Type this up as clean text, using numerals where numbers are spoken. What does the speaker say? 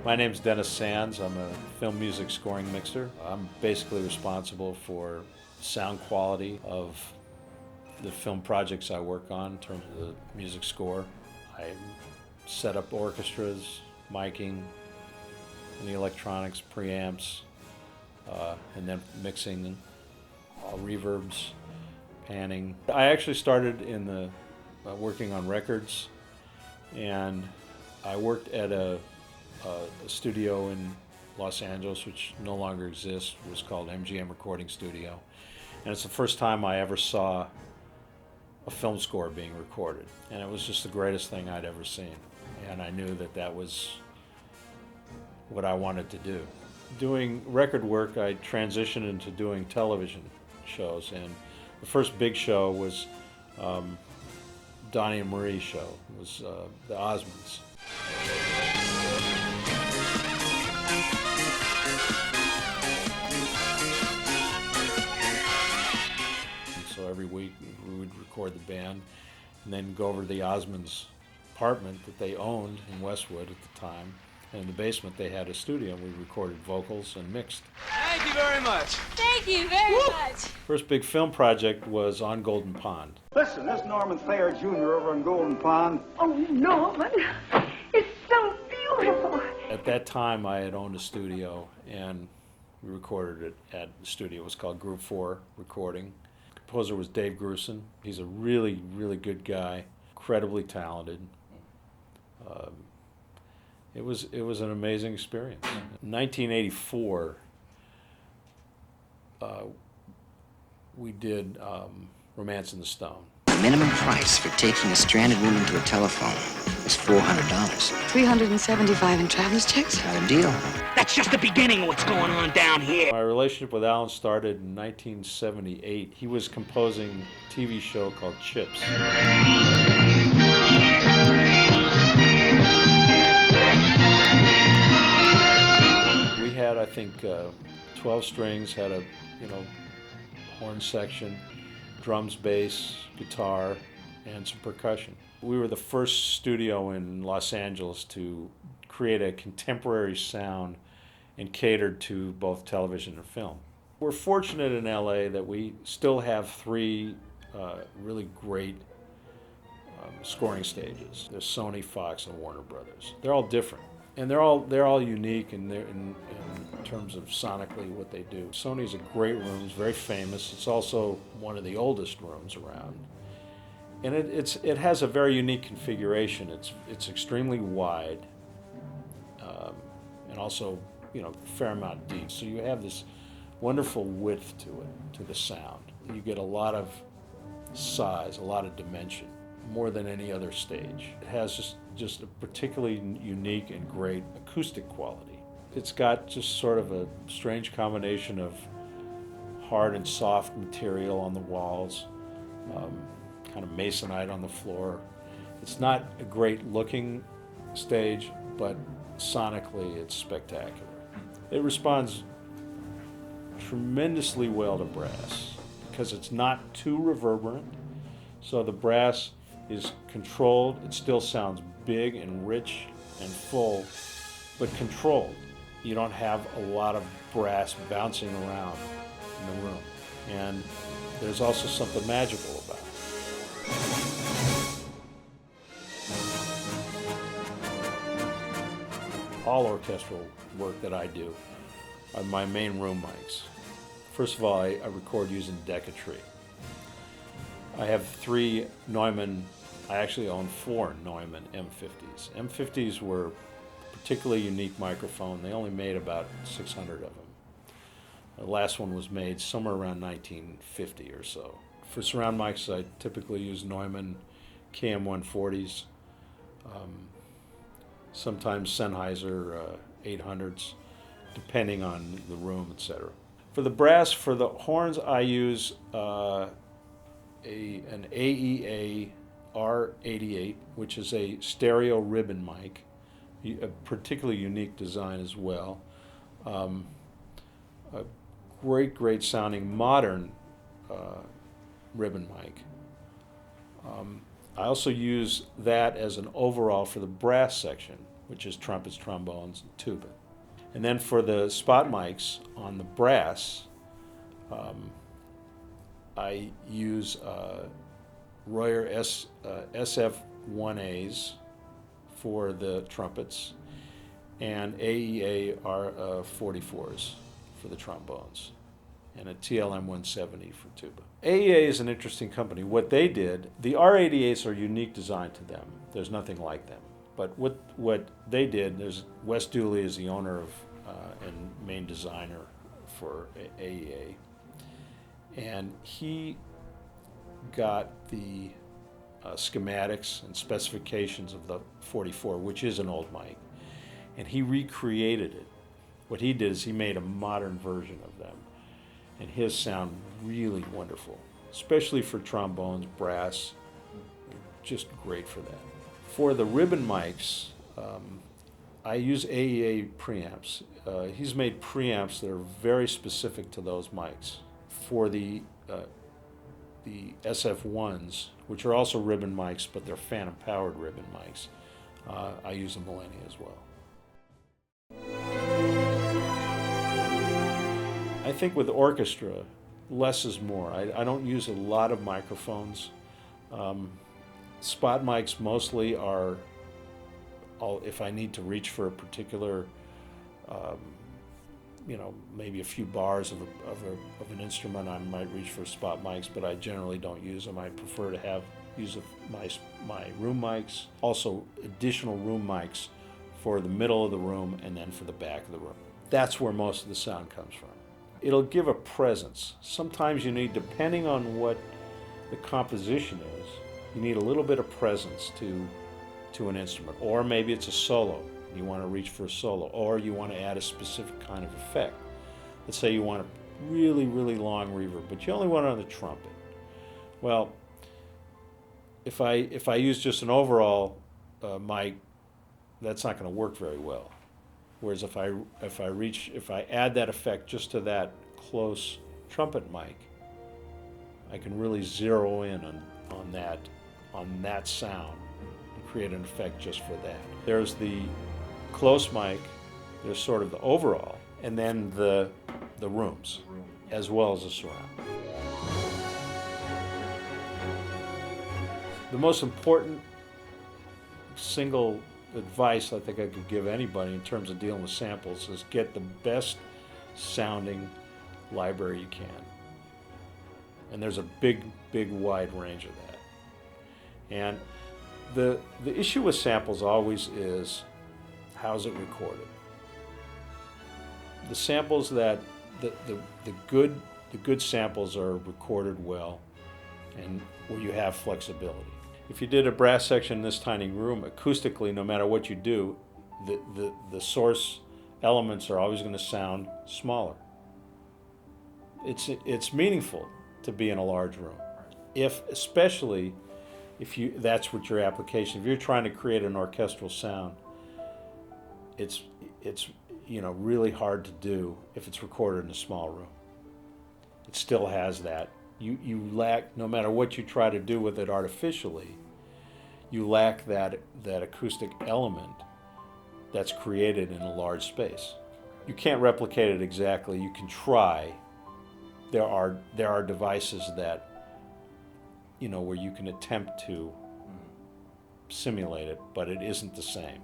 My name's Dennis Sands. I'm a film music scoring mixer. I'm basically responsible for sound quality of the film projects I work on in terms of the music score. I set up orchestras, miking, any electronics, preamps, and then mixing, reverbs, panning. I actually started in the working on records, and I worked at a studio in Los Angeles, which no longer exists. It was called MGM Recording Studio, and it's the first time I ever saw a film score being recorded, and it was just the greatest thing I'd ever seen, and I knew that that was what I wanted to do. Doing record work, I transitioned into doing television shows, and the first big show was Donnie and Marie's show. It was the Osmonds. So every week we would record the band and then go over to the Osmonds' apartment that they owned in Westwood at the time. And in the basement they had a studio, and we recorded vocals and mixed. Thank you very much. Thank you very much. First big film project was on Golden Pond. Listen, this Norman Thayer Jr. over on Golden Pond. Oh, Norman, it's so beautiful. At that time I had owned a studio, and we recorded it at the studio. It was called Group 4 Recording. The composer was Dave Grusin. He's a really, really good guy, incredibly talented. It was an amazing experience. In 1984, we did Romance in the Stone. The minimum price for taking a stranded woman to a telephone is $400. $375 in traveler's checks? Got a deal. That's just the beginning of what's going on down here. My relationship with Alan started in 1978. He was composing a TV show called Chips. We had, I think, 12 strings, had a, horn section, drums, bass, guitar, and some percussion. We were the first studio in Los Angeles to create a contemporary sound and catered to both television and film. We're fortunate in LA that we still have three really great scoring stages. There's Sony, Fox, and Warner Brothers. They're all different, and they're all unique in terms of sonically what they do. Sony's a great room. It's very famous. It's also one of the oldest rooms around, and it has a very unique configuration. It's extremely wide, and also a fair amount deep. So you have this wonderful width to it, to the sound. You get a lot of size, a lot of dimension, more than any other stage. It has just a particularly unique and great acoustic quality. It's got just sort of a strange combination of hard and soft material on the walls, kind of masonite on the floor. It's not a great looking stage, but sonically it's spectacular. It responds tremendously well to brass because it's not too reverberant, so the brass is controlled. It still sounds big and rich and full, but controlled. You don't have a lot of brass bouncing around in the room. And there's also something magical about it. All orchestral work that I do are my main room mics. First of all, I record using Decatree. I have three Neumann, I actually own four Neumann M50s. M50s were a particularly unique microphone. They only made about 600 of them. The last one was made somewhere around 1950 or so. For surround mics, I typically use Neumann KM140s, sometimes Sennheiser 800s, depending on the room, etc. For the brass, for the horns, I use an AEA R88, which is a stereo ribbon mic, a particularly unique design as well. A great sounding modern ribbon mic. I also use that as an overall for the brass section. which is trumpets, trombones, and tuba. And then for the spot mics on the brass, I use Royer SF1As for the trumpets, and AEA R44s for the trombones, and a TLM 170 for tuba. AEA is an interesting company. What they did, the R88s are unique design to them. There's nothing like them. But what they did, there's Wes Dooley is the owner of and main designer for AEA, and he got the schematics and specifications of the 44, which is an old mic, and he recreated it. What he did is he made a modern version of them, and his sound really wonderful, especially for trombones, brass, just great for that. For the ribbon mics, I use AEA preamps. He's made preamps that are very specific to those mics. For the SF1s, which are also ribbon mics, but they're phantom-powered ribbon mics, I use a Millennia as well. I think with orchestra, less is more. I don't use a lot of microphones. Spot mics mostly are, if I need to reach for a particular, maybe a few bars of an instrument, I might reach for spot mics, but I generally don't use them. I prefer to use my room mics, also additional room mics for the middle of the room and then for the back of the room. That's where most of the sound comes from. It'll give a presence. Sometimes you need, depending on what the composition is, you need a little bit of presence to an instrument. Or maybe it's a solo. You want to reach for a solo. Or you want to add a specific kind of effect. Let's say you want a really, really long reverb, but you only want it on the trumpet. Well, if I use just an overall mic, that's not going to work very well. Whereas if I add that effect just to that close trumpet mic, I can really zero in on that sound and create an effect just for that. There's the close mic, there's sort of the overall, and then the rooms, as well as the surround. The most important single advice I think I could give anybody in terms of dealing with samples is get the best sounding library you can. And there's a big wide range of that. And the issue with samples always is, how's it recorded? The samples the good samples are recorded well and where you have flexibility. If you did a brass section in this tiny room, acoustically, no matter what you do, the source elements are always going to sound smaller. It's meaningful to be in a large room, especially if that's what your application. If you're trying to create an orchestral sound, it's really hard to do if it's recorded in a small room. It still has that. You lack, no matter what you try to do with it artificially, you lack that acoustic element that's created in a large space. You can't replicate it exactly. You can try. There are devices that, where you can attempt to simulate it, but it isn't the same.